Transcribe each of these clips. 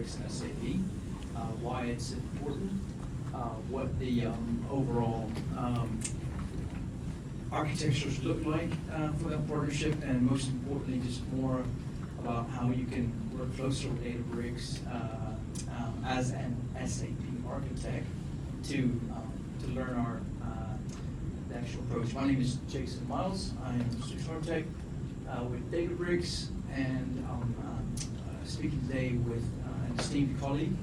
Databricks and SAP, why it's important, what the overall architectures look like for that partnership, and most importantly, just more about how you can work closer with Databricks as an SAP architect to learn our the actual approach. My name is Jason Miles. I am a solution architect with Databricks, and I'm speaking today with an esteemed colleague.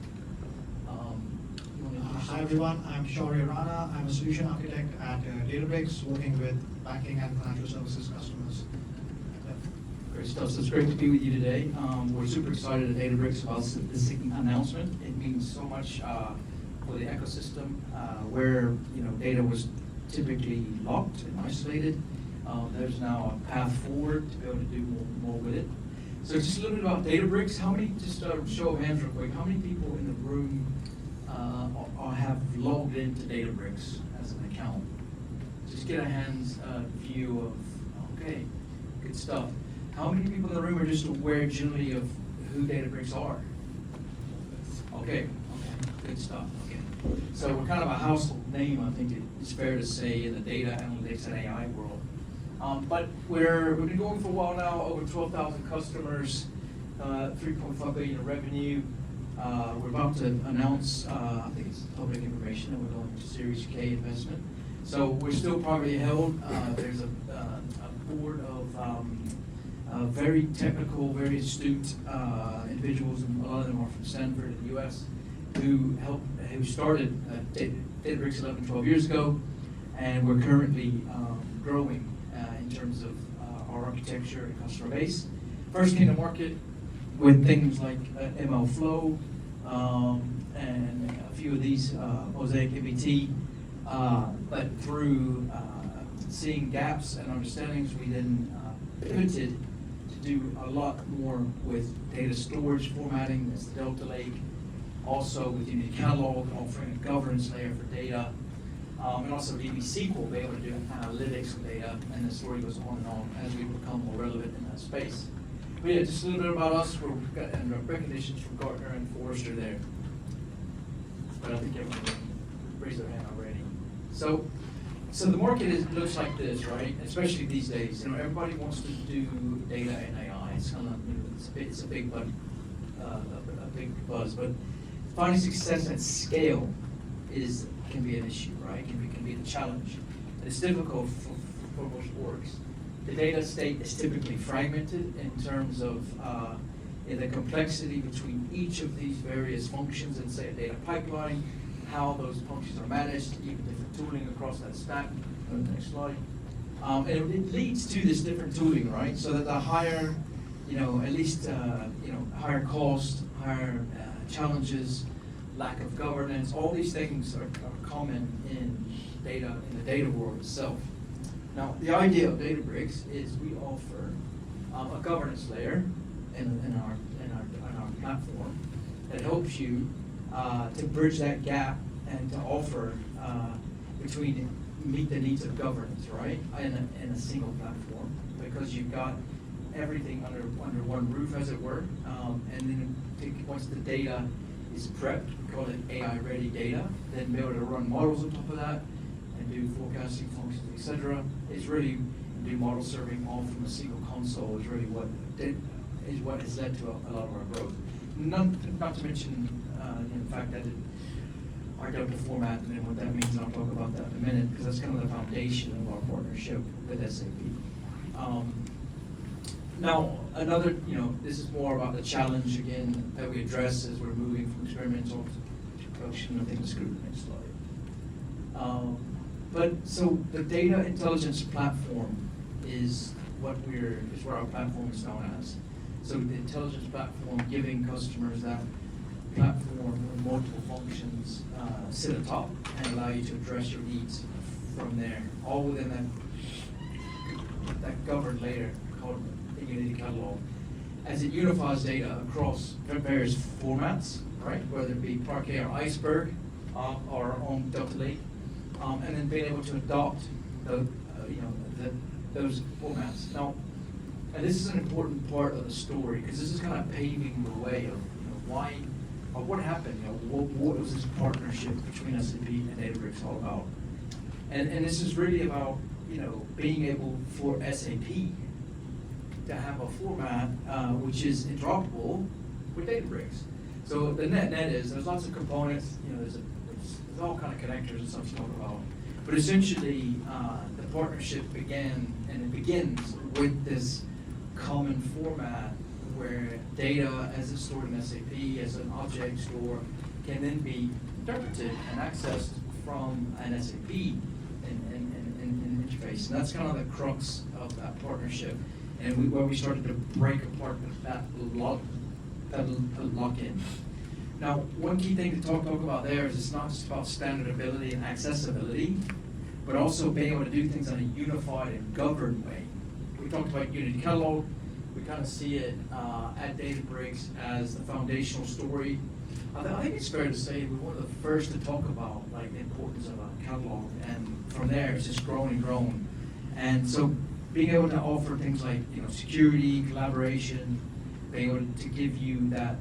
Hi everyone, I'm Shaurya Rana. I'm a solution architect at Databricks, working with banking and financial services customers. Great stuff. So it's great to be with you today. We're super excited at Databricks about this announcement. It means so much for the ecosystem where data was typically locked and isolated. There's now a path forward to be able to do more with it. So just a little bit about Databricks. How many, just a show of hands real quick, how many people in the room have logged into Databricks as an account? Just get a hands view of, okay, good stuff. How many people in the room are just aware generally of who Databricks are? Okay, good stuff. Okay, so we're kind of a household name, I think it's fair to say, in the data analytics and AI world. But we've been going for a while now, over 12,000 customers, 3.5 billion in revenue. We're about to announce, I think it's public information, that we're going to Series K investment. So we're still privately held. There's a board of very technical, very astute individuals, and a lot of them are from Stanford in the US, who started Databricks 11, 12 years ago, and we're currently growing in terms of our architecture and customer base. First came to market with things like ML Flow and a few of these, Mosaic MBT, but through seeing gaps and understandings, we then pivoted to do a lot more with data storage formatting, that's the Delta Lake, also with Unity Catalog, offering a governance layer for data, and also DB SQL, be able to do analytics with data, and the story goes on and on as we become more relevant in that space. But yeah, just a little bit about us. We've got recognitions from Gartner and Forrester there. But I think everyone raised their hand already. So the market looks like this, right? Especially these days. Everybody wants to do data and AI. It's kind of it's a big buzz. But finding success at scale can be an issue, right? Can be a challenge. And it's difficult for most orgs. The data state is typically fragmented in terms of the complexity between each of these various functions in, say, a data pipeline, how those functions are managed, even different tooling across that stack. Go to the next slide. And it leads to this different tooling, right? So that the higher, at least, higher cost, higher challenges, lack of governance, all these things are common in the data world itself. Now, the idea of Databricks is we offer a governance layer in our platform that helps you to bridge that gap and to offer meet the needs of governance, right, in a single platform, because you've got everything under one roof, as it were, and then once the data is prepped, we call it AI-ready data, then be able to run models on top of that, and do forecasting functions, etc. It's really do model serving all from a single console is really what has led to a lot of our growth. Not to mention the fact that our Delta format and what that means, and I'll talk about that in a minute, because that's kind of the foundation of our partnership with SAP. Now, this is more about the challenge again that we address as we're moving from experimental to production. I think let's go to the next slide. So the data intelligence platform is what our platform is known as. So the intelligence platform, giving customers that platform where multiple functions sit atop and allow you to address your needs from there, all within that governed layer called the Unity Catalog. As it unifies data across various formats, right? Whether it be Parquet or Iceberg, or on Delta Lake. And then being able to adopt those formats. Now, and this is an important part of the story, because this is kind of paving the way of why what happened, what was this partnership between SAP and Databricks all about? And this is really about, being able for SAP to have a format which is interoperable with Databricks. So the net is, there's lots of components, there's all kind of connectors and stuff to talk about. But essentially, the partnership began, and it begins with this common format where data as it's stored in SAP as an object store can then be interpreted and accessed from an SAP interface. And that's kind of the crux of that partnership. And where we started to break apart that lock-in. Now, one key thing to talk about there is it's not just about standardability and accessibility, but also being able to do things in a unified and governed way. We talked about Unity Catalog. We kind of see it at Databricks as the foundational story. I think it's fair to say we're one of the first to talk about like the importance of a catalog, and from there it's just grown and grown. And so being able to offer things like security, collaboration, being able to give you that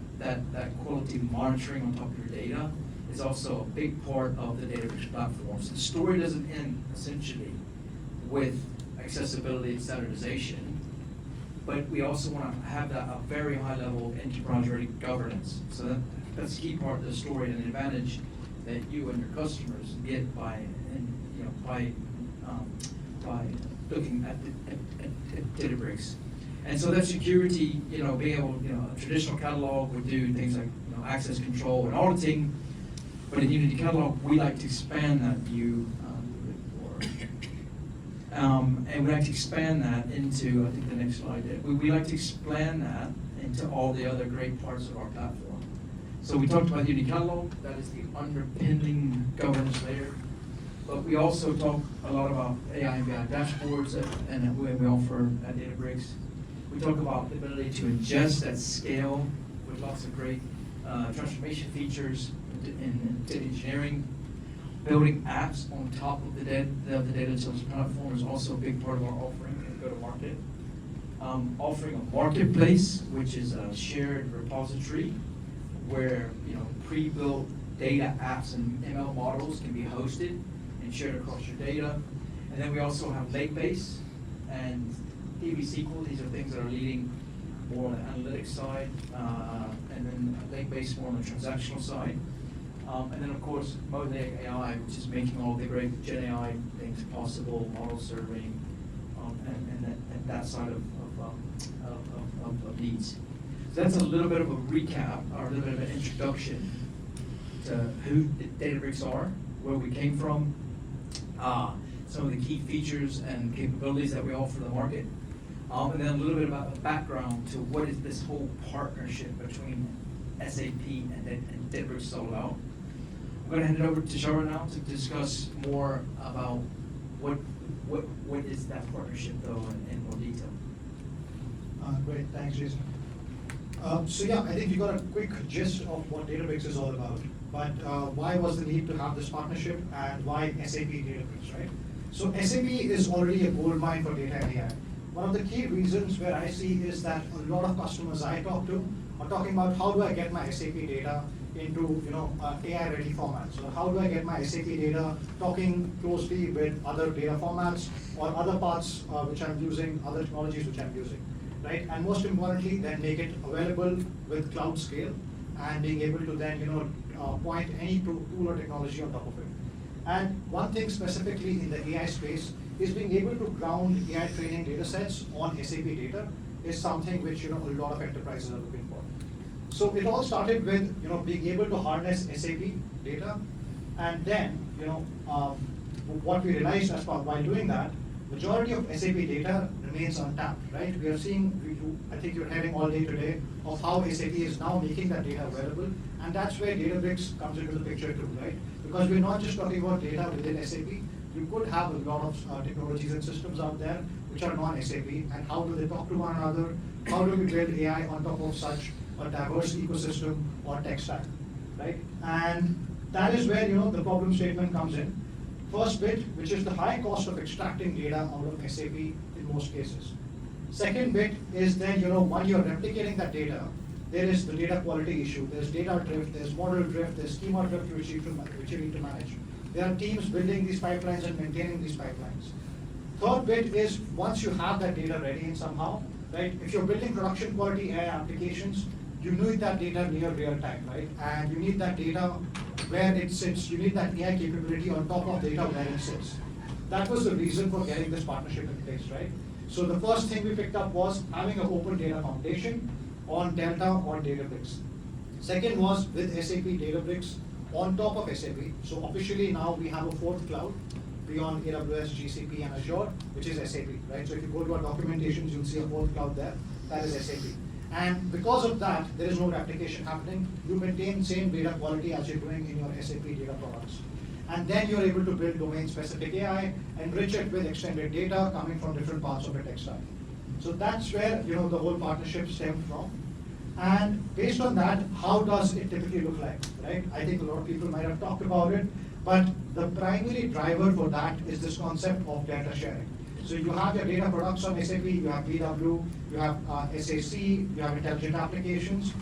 quality monitoring on top of your data is also a big part of the Databricks platform. So the story doesn't end essentially with accessibility and standardization, but we also want to have that a very high level of enterprise-ready governance. So that's a key part of the story and the advantage that you and your customers get by looking at Databricks. And so that security, being able, a traditional catalog would do things like access control and auditing, but in Unity Catalog, we like to expand that view and we like to expand that into, I think the next slide there, we like to expand that into all the other great parts of our platform. So we talked about Unity Catalog, that is the underpinning governance layer. But we also talk a lot about AI and BI dashboards and we offer at Databricks. We talk about the ability to ingest at scale with lots of great transformation features in data engineering. Building apps on top of the data intelligence platform is also a big part of our offering and go-to-market. Offering a marketplace, which is a shared repository where pre-built data apps and ML models can be hosted and shared across your data. And then we also have Lakebase and DB SQL. These are things that are leading more on the analytics side, and then Lakebase more on the transactional side. And then of course, Mosaic AI, which is making all the great Gen AI things possible, model serving, and that side of needs. So that's a little bit of a recap, or a little bit of an introduction to who Databricks are, where we came from, some of the key features and capabilities that we offer the market, and then a little bit about the background to what is this whole partnership between SAP and Databricks all about. I'm going to hand it over to Shaurya now to discuss more about what is that partnership though in more detail. Great, thanks, Jason. So yeah, I think you got a quick gist of what Databricks is all about. But why was the need to have this partnership, and why SAP Databricks, right? So SAP is already a gold mine for data and AI. One of the key reasons where I see is that a lot of customers I talk to are talking about how do I get my SAP data into AI-ready formats. So how do I get my SAP data talking closely with other data formats or other parts which I'm using, other technologies which I'm using, right? And most importantly, then make it available with cloud scale and being able to then point any tool or technology on top of it. And one thing specifically in the AI space is being able to ground AI training data sets on SAP data is something which a lot of enterprises are looking for. So it all started with being able to harness SAP data, and then what we realized as part while doing that, majority of SAP data remains untapped, right? We are seeing, I think you're hearing all day today of how SAP is now making that data available, and that's where Databricks comes into the picture too, right? Because we're not just talking about data within SAP. You could have a lot of technologies and systems out there which are non-SAP, and how do they talk to one another? How do we build AI on top of such a diverse ecosystem or tech stack, right? And that is where the problem statement comes in. First bit, which is the high cost of extracting data out of SAP in most cases. Second bit is then when you're replicating that data, there is the data quality issue, there's data drift, there's model drift, there's schema drift which you need to manage. There are teams building these pipelines and maintaining these pipelines. Third bit is once you have that data ready in somehow, right? If you're building production quality AI applications, you need that data near real time, right? And you need that data where it sits. You need that AI capability on top of data where it sits. That was the reason for getting this partnership in place, right? So the first thing we picked up was having an open data foundation on Delta or Databricks. Second was with SAP Databricks on top of SAP. So officially now we have a fourth cloud beyond AWS, GCP, and Azure, which is SAP, right? So if you go to our documentations, you'll see a fourth cloud there. That is SAP. And because of that, there is no replication happening. You maintain same data quality as you're doing in your SAP data products. And then you're able to build domain-specific AI, enrich it with extended data coming from different parts of the tech stack. So that's where the whole partnership stemmed from. And based on that, how does it typically look like, right? I think a lot of people might have talked about it, but the primary driver for that is this concept of data sharing. So you have your data products on SAP, you have BW, you have SAC, you have intelligent applications.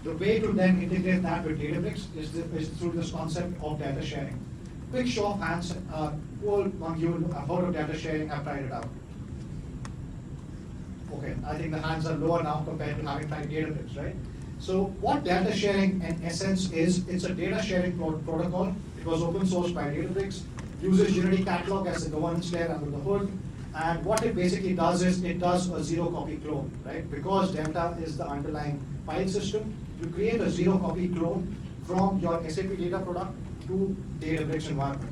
The way to then integrate that with Databricks is through this concept of data sharing. Quick show of hands, who among you have heard of data sharing, have tried it out? Okay, I think the hands are lower now compared to having tried Databricks, right? So what data sharing in essence is, it's a data sharing protocol. It was open sourced by Databricks, uses Unity Catalog as a governance layer under the hood. And what it basically does is, it does a zero copy clone, right? Because Delta is the underlying file system, you create a zero copy clone from your SAP data product to Databricks environment.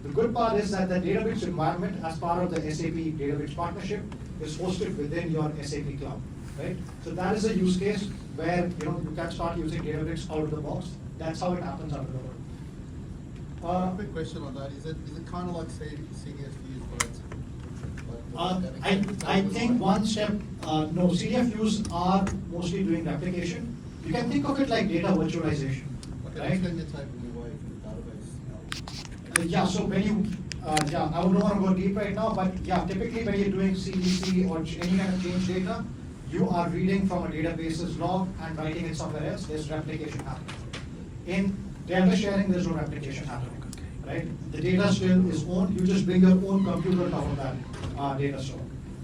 The good part is that the Databricks environment, as part of the SAP Databricks partnership, is hosted within your SAP cloud, right? So that is a use case where you can start using Databricks out of the box. That's how it happens under the hood. Quick question on that. Is it kind of like say CDFUs, but I think one step, no, CDFUs are mostly doing replication. You can think of it like data virtualization, okay, right? explain the type of new way for the database. Yeah, so when you, I don't want to go deep right now, but yeah, typically when you're doing CDC or any kind of change data, you are reading from a database's log and writing it somewhere else. There's replication happening. In data sharing, there's no replication happening, right? The data still is owned. You just bring your own computer on top of that data store.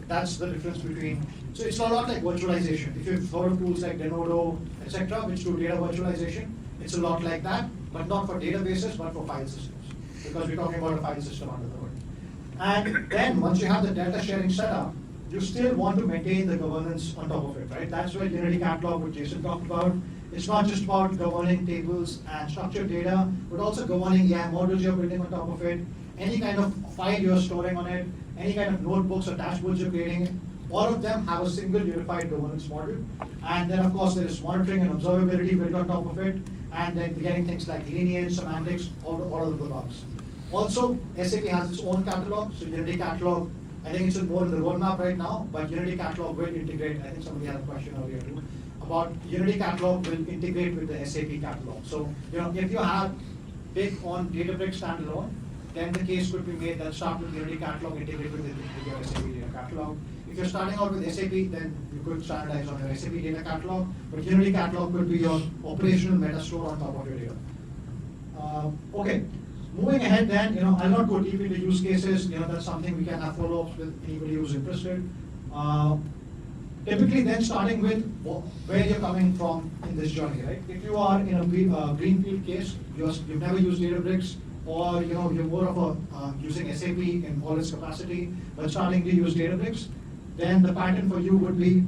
That's the difference between. So it's a lot like virtualization. If you've heard of tools like Denodo, etc., which do data virtualization, it's a lot like that, but not for databases, but for file systems, because we're talking about a file system under the hood. And then once you have the data sharing set up, you still want to maintain the governance on top of it, right? That's where Unity Catalog, what Jason talked about. It's not just about governing tables and structured data, but also governing AI models you're building on top of it, any kind of file you're storing on it, any kind of notebooks or dashboards you're creating. All of them have a single unified governance model. And then of course there is monitoring and observability built on top of it, and then getting things like lineage, semantics, all of the bugs. Also, SAP has its own catalog, so Unity Catalog, I think it's more in the roadmap right now, but Unity Catalog will integrate, I think somebody had a question earlier too, about Unity Catalog will integrate with the SAP catalog. So, if you have big on Databricks standalone, then the case could be made that start with Unity Catalog, integrate with your SAP data catalog. If you're starting out with SAP, then you could standardize on your SAP data catalog, but Unity Catalog could be your operational meta store on top of your data. Okay, moving ahead then, I'll not go deep into use cases, that's something we can have follow-ups with anybody who's interested. Typically then starting with where you're coming from in this journey, right? If you are in a greenfield case, you've never used Databricks, or you're more of a using SAP in all its capacity, but starting to use Databricks, then the pattern for you would be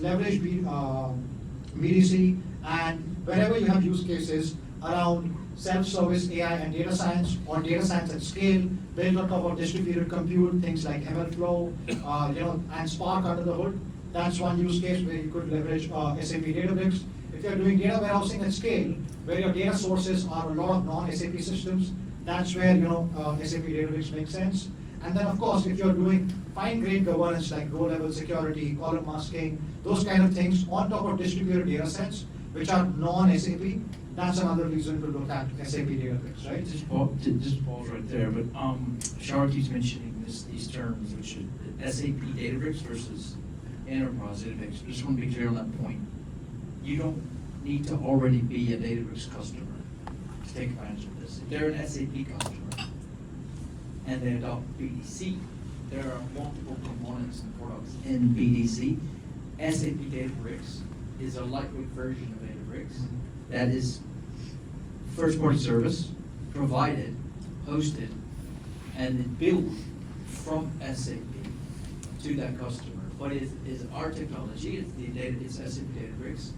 leverage BDC, and wherever you have use cases around self-service AI and data science, or data science at scale, built on top of distributed compute, things like MLflow, and Spark under the hood. That's one use case where you could leverage SAP Databricks. If you're doing data warehousing at scale, where your data sources are a lot of non-SAP systems, that's where SAP Databricks makes sense. And then of course, if you're doing fine-grained governance like row-level security, column masking, those kind of things on top of distributed data sets, which are non-SAP, that's another reason to look at SAP Databricks, right? Just pause right there, but Shaurya keeps mentioning these terms, which is SAP Databricks versus Enterprise Databricks. Just want to be clear on that point. you don't need to already be a Databricks customer to take advantage of this. If they're an SAP customer and they adopt BDC, there are multiple components and products in BDC. SAP Databricks is a lightweight version of Databricks that is first-party service, provided, hosted, and built from SAP to that customer. But it is our technology, it's SAP Databricks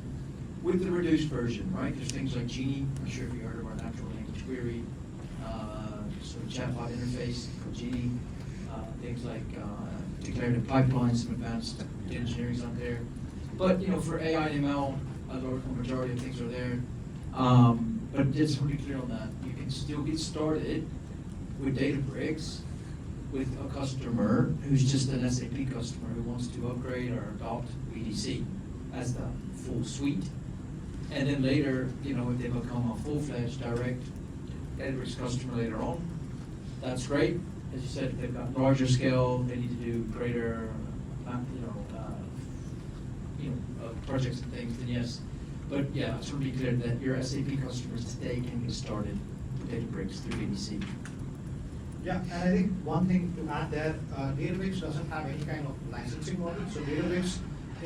with the reduced version, right? There's things like Genie, I'm sure if you heard of our natural language query, sort of chatbot interface called Genie, things like declarative pipelines, some advanced engineering's out there. But, you know, for AI and ML, a majority of things are there. But just to be clear on that, you can still get started with Databricks with a customer who's just an SAP customer who wants to upgrade or adopt BDC as the full suite. And then later, you know, if they become a full-fledged direct Databricks customer later on, that's great. As you said, if they've got larger scale, they need to do greater, projects and things, then yes. But yeah, it's really clear that your SAP customers today can get started with Databricks through BDC. Yeah, and I think one thing to add there, Databricks doesn't have any kind of licensing model. So Databricks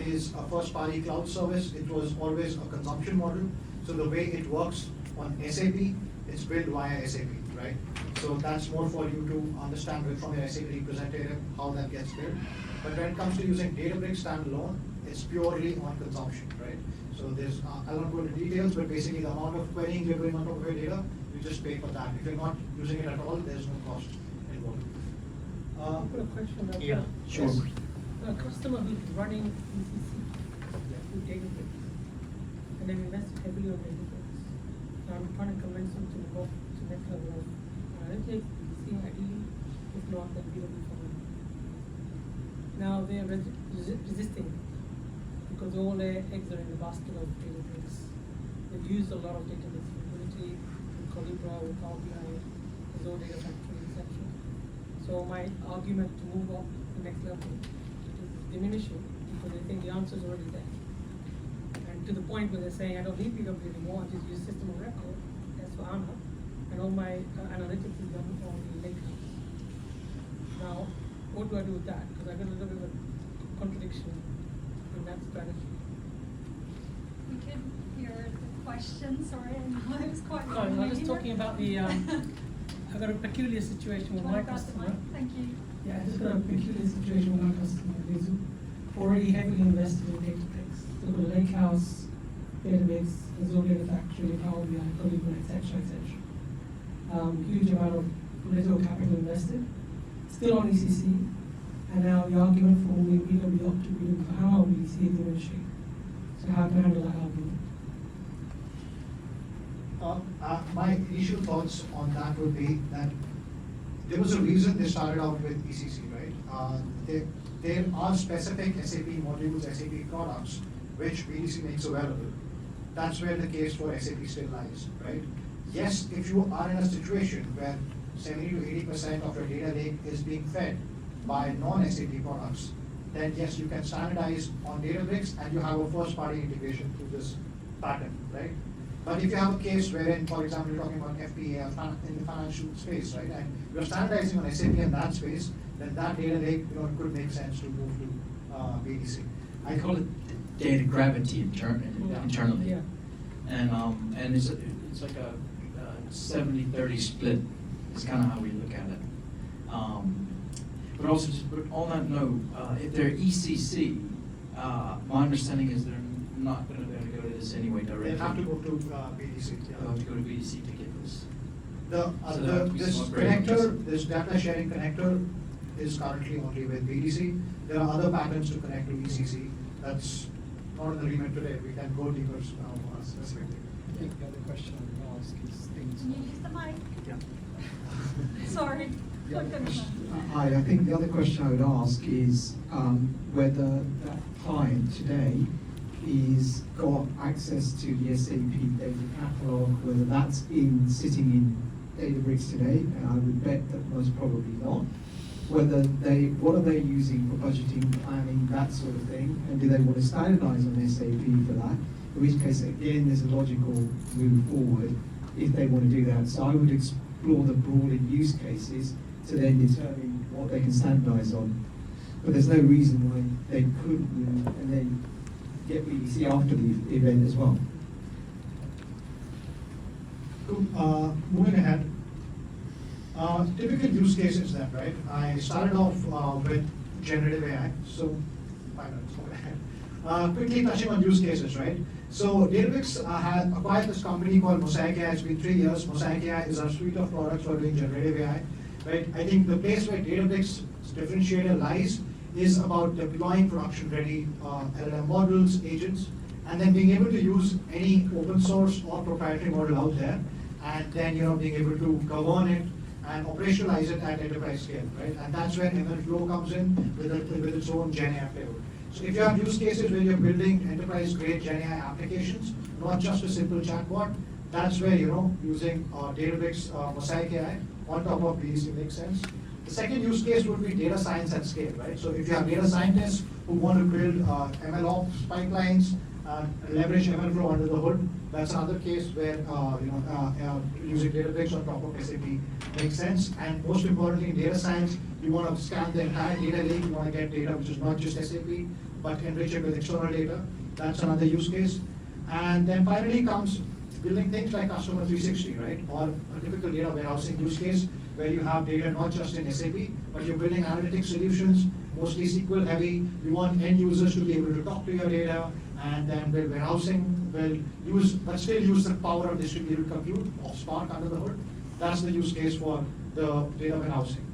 is a first-party cloud service. It was always a consumption model. So the way it works on SAP, it's built via SAP, right? So that's more for you to understand from your SAP representative how that gets built. But when it comes to using Databricks standalone, it's purely on consumption, right? So there's, I'll not go into details, but basically the amount of querying you're doing on top of your data, you just pay for that. If you're not using it at all, there's no cost involved. I've got a question about Yeah, that. sure. Yes. A customer who's running ECC with Databricks, and they've invested heavily on Databricks. So I'm trying to convince them to go to the next level of analytics, ECC ideally, if not, then BW for them. Now they're resisting because all their eggs are in the basket of Databricks. They've used a lot of Databricks capability with Colibra, with Power BI, Azure Data Factory, etc. So my argument to move up to the next level is diminishing because they think the answer is already there. And to the point where they're saying, I don't need BW anymore, I just use system of record, S/4HANA, and all my analytics is done on the lakehouse. Now, what do I do with that? Because I got a little bit of a contradiction in that strategy. We could hear the question, sorry, I know it was quite No, I'm just talking about the, I've got a peculiar situation with my customer. Thank you. Yeah, I just got a peculiar situation with my customer who's already heavily invested in Databricks. So the Lakehouse, Databricks, Azure Data Factory, Power BI, Colibra, etc., etc. Huge amount of little capital invested, still on ECC, and now the argument for moving BW up to BW for HANA on BDC is diminishing. So how can I handle that argument? My initial thoughts on that would be that there was a reason they started out with ECC, right? There are specific SAP modules, SAP products, which BDC makes available. That's where the case for SAP still lies, right? Yes, if you are in a situation where 70 to 80% of your data lake is being fed by non-SAP products, then yes, you can standardize on Databricks and you have a first-party integration through this pattern, right? But if you have a case wherein, for example, you're talking about FPA in the financial space, right, and you're standardizing on SAP in that space, then that data lake, it could make sense to move to BDC. I call it data gravity internally. Yeah. And it's like a 70-30 split is kind of how we look at it. But also, just but on that note, if they're ECC, my understanding is they're not going to be able to go to this anyway directly. They have to go to BDC. They'll have to go to BDC to get this. The, So there have to be this some upgrades. connector, this data sharing connector is currently only with BDC. There are other patterns to connect to ECC. That's not in the remit today. We can go deeper specifically. I think the other question I would ask is things. Can you use the mic? Yeah. Sorry. The other question, Hi, I think the other question I would ask is whether that client today is got access to the SAP data catalog, whether that's sitting in Databricks today, and I would bet that most probably not. What are they using for budgeting, planning, that sort of thing, and do they want to standardize on SAP for that? in which case, again, there's a logical move forward if they want to do that. So I would explore the broader use cases to then determine what they can standardize on. But there's no reason why they couldn't move and then get BDC after the event as well. Cool. Moving ahead. Typical use cases then, right? I started off with generative AI, so 5 minutes. Quickly touching on use cases, right? So Databricks had acquired this company called Mosaic AI. It's been 3 years. Mosaic AI is our suite of products for doing generative AI, right? I think the place where Databricks' differentiator lies is about deploying production-ready LLM models, agents, and then being able to use any open source or proprietary model out there, and then being able to govern it and operationalize it at enterprise scale, right? And that's where MLflow comes in with its own Gen AI flavor. So if you have use cases where you're building enterprise-grade Gen AI applications, not just a simple chatbot, that's where using Databricks Mosaic AI on top of BDC makes sense. The second use case would be data science at scale, right? So if you have data scientists who want to build ML ops pipelines, leverage MLflow under the hood, that's another case where using Databricks on top of SAP makes sense. And most importantly, in data science, you want to scan the entire data lake. You want to get data which is not just SAP, but enrich it with external data. That's another use case. And then finally comes building things like Customer 360, right? Or a typical data warehousing use case where you have data not just in SAP, but you're building analytics solutions, mostly SQL heavy. You want end users to be able to talk to your data, and then build warehousing, but still use the power of distributed compute of Spark under the hood. That's the use case for the data warehousing.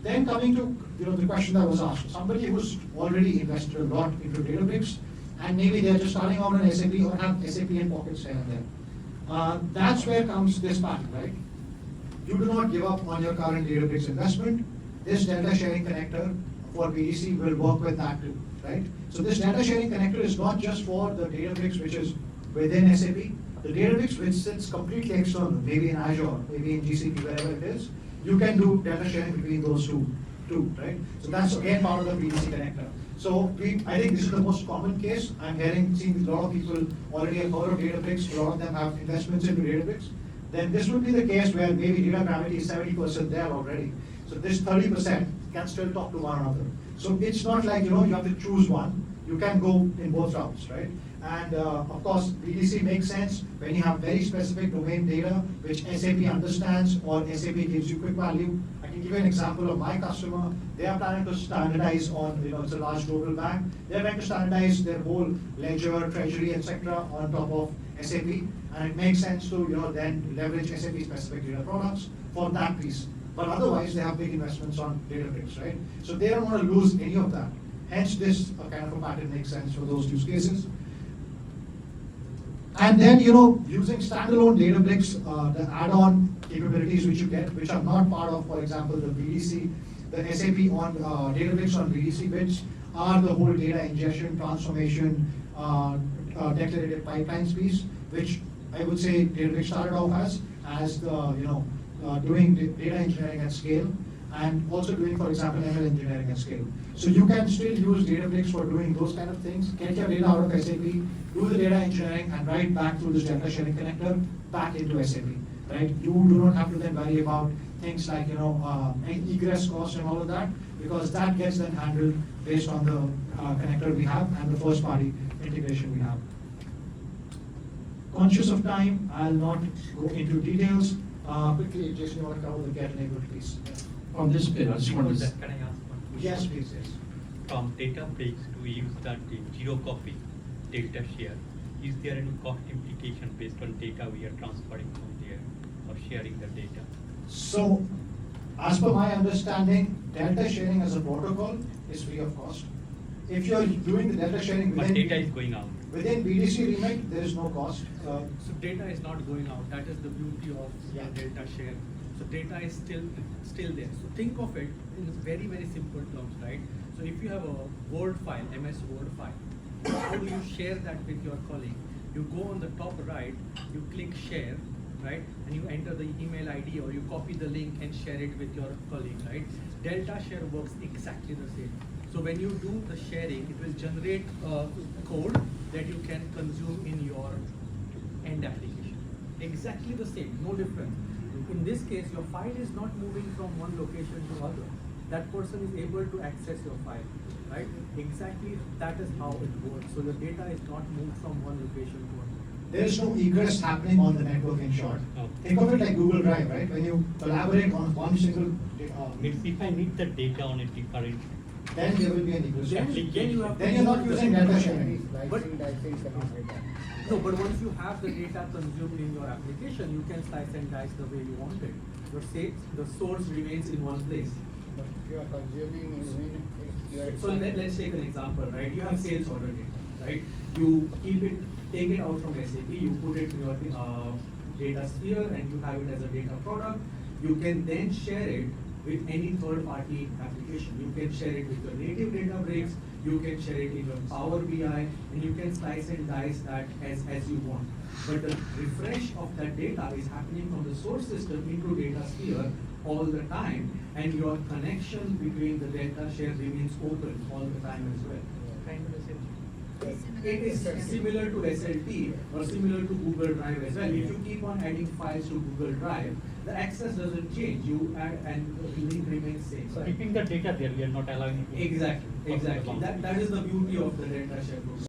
Then coming to the question that was asked, somebody who's already invested a lot into Databricks, and maybe they're just starting out on SAP or have SAP in pockets here and there. That's where comes this part, right? You do not give up on your current Databricks investment. This data sharing connector for BDC will work with that too, right? So this data sharing connector is not just for the Databricks which is within SAP. The Databricks which sits completely external, maybe in Azure, maybe in GCP, wherever it is, you can do data sharing between those two, right? So that's again part of the BDC connector. So I think this is the most common case. I'm seeing a lot of people already have heard of Databricks. A lot of them have investments into Databricks. Then this would be the case where maybe data gravity is 70% there already. So this 30% can still talk to one another. So it's not like you have to choose one. You can go in both routes, right? And of course, BDC makes sense when you have very specific domain data which SAP understands or SAP gives you quick value. I can give you an example of my customer. They are planning to standardize on, it's a large global bank. They're trying to standardize their whole ledger, treasury, etc. on top of SAP. And it makes sense to then leverage SAP specific data products for that piece. But otherwise, they have big investments on Databricks, right? So they don't want to lose any of that. Hence, this kind of a pattern makes sense for those use cases. And then, using standalone Databricks, the add-on capabilities which you get, which are not part of, for example, the BDC, the SAP on Databricks on BDC bits, are the whole data ingestion, transformation, declarative pipelines piece, which I would say Databricks started off as the, doing data engineering at scale, and also doing, for example, ML engineering at scale. So you can still use Databricks for doing those kind of things, get your data out of SAP, do the data engineering, and write back through this data sharing connector back into SAP, right? You do not have to then worry about things like, egress costs and all of that, because that gets then handled based on the connector we have and the first party integration we have. Conscious of time, I'll not go into details. Quickly, Jason, you want to cover the get enabled piece? On this bit, I just wanted to. Can I ask one question? Yes, please, yes. From Databricks to use that zero copy data share, is there any cost implication based on data we are transferring from there or sharing the data? So, as per my understanding, data sharing as a protocol is free of cost. If you're doing the data sharing But within, data is going out. within BDC remit, there is no cost. So data is not going out. That is the beauty of Yeah. data share. So data is still there. So think of it in very, very simple terms, right? So if you have a Word file, MS Word file, how do you share that with your colleague? You go on the top right, you click share, right? And you enter the email ID or you copy the link and share it with your colleague, right? Delta share works exactly the same. So when you do the sharing, it will generate code that you can consume in your end application. Exactly the same, no difference. In this case, your file is not moving from one location to other. That person is able to access your file, right? Exactly that is how it works. So the data is not moved from one location to another. There is no egress happening on the network, in short. Oh. Think of it like Google Drive, right? When you collaborate on one single, If I need the data on a different then there will be an egress. Then you have Then you're not using data sharing. But- No, but once you have the data consumed in your application, you can slice and dice the way you want it. The source remains in one place. But if you are consuming, you are. So let's take an example, right? You have sales order data, right? You take it out from SAP, you put it in your data sphere, and you have it as a data product. You can then share it with any third-party application. You can share it with your native Databricks, you can share it in your Power BI, and you can slice and dice that as you want. But the refresh of that data is happening from the source system into data sphere all the time, and your connection between the data share remains open all the time as well. Kind of SLT. It is similar to SLT or similar to Google Drive as well. If you keep on adding files to Google Drive, the access doesn't change. You add and the link remains same. So keeping the data there, we are not allowing. Exactly. That is the beauty of the data share program.